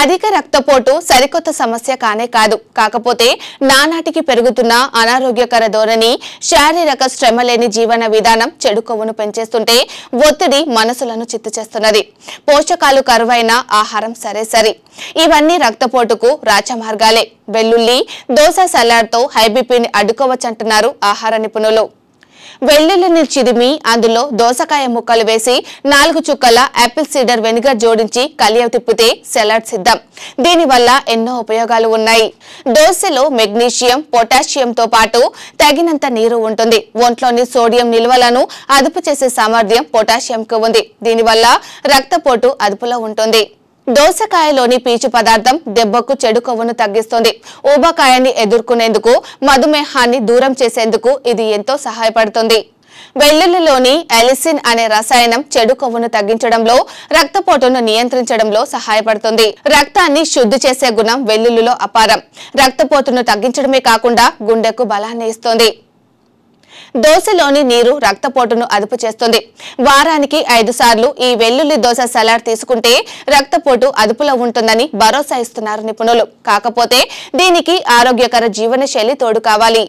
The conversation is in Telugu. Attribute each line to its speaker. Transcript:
Speaker 1: అధిక రక్తపోటు సరికొత్త సమస్య కానే కాదు. కాకపోతే నానాటికి పెరుగుతున్న అనారోగ్యకర ధోరణి, శారీరక శ్రమ లేని జీవన విధానం చెడు కొవ్వును పెంచేస్తుంటే ఒత్తిడి మనసులను చిత్తు చేస్తున్నది. పోషకాలు కరువైన ఆహారం సరే ఇవన్నీ రక్తపోటుకు రాచమార్గాలే. వెల్లుల్లి, దోస సలాడ్తో హై బీపీని అడ్డుకోవచ్చంటున్నారు ఆహార నిపుణులు. వెల్లుల్లిని చిదిమి అందులో దోసకాయ ముక్కలు వేసి 4 చుక్కల యాపిల్ సీడర్ వెనిగర్ జోడించి కలియ తిప్పితే సలాడ్ సిద్ధం. దీనివల్ల ఎన్నో ఉపయోగాలు ఉన్నాయి. దోసలో మెగ్నీషియం, పొటాషియంతో పాటు తగినంత నీరు ఉంటుంది. ఒంట్లోని సోడియం నిల్వలను అదుపు చేసే సామర్థ్యం పొటాషియంకు ఉంది. దీనివల్ల రక్తపోటు అదుపులో ఉంటుంది. దోసకాయలోని పీచు పదార్థం దెబ్బకు చెడు కొవ్వును తగ్గిస్తుంది. ఊబకాయాన్ని ఎదుర్కొనేందుకు, మధుమేహాన్ని దూరం చేసేందుకు ఇది ఎంతో సహాయపడుతుంది. వెల్లుల్లిలోని అలిసిన్ అనే రసాయనం చెడు కొవ్వును తగ్గించడంలో, రక్తపోటును నియంత్రించడంలో సహాయపడుతుంది. రక్తాన్ని శుద్ధి చేసే గుణం వెల్లుల్లిలో అపారం. రక్తపోటును తగ్గించడమే కాకుండా గుండెకు బలాన్ని ఇస్తుంది. దోసలోని నీరు రక్తపోటును అదుపు చేస్తుంది. వారానికి 5 సార్లు ఈ వెల్లుల్లి దోస సలాడ్ తీసుకుంటే రక్తపోటు అదుపులో ఉంటుందని భరోసా ఇస్తున్నారు నిపుణులు. కాకపోతే దీనికి ఆరోగ్యకర జీవనశైలి తోడు కావాలి.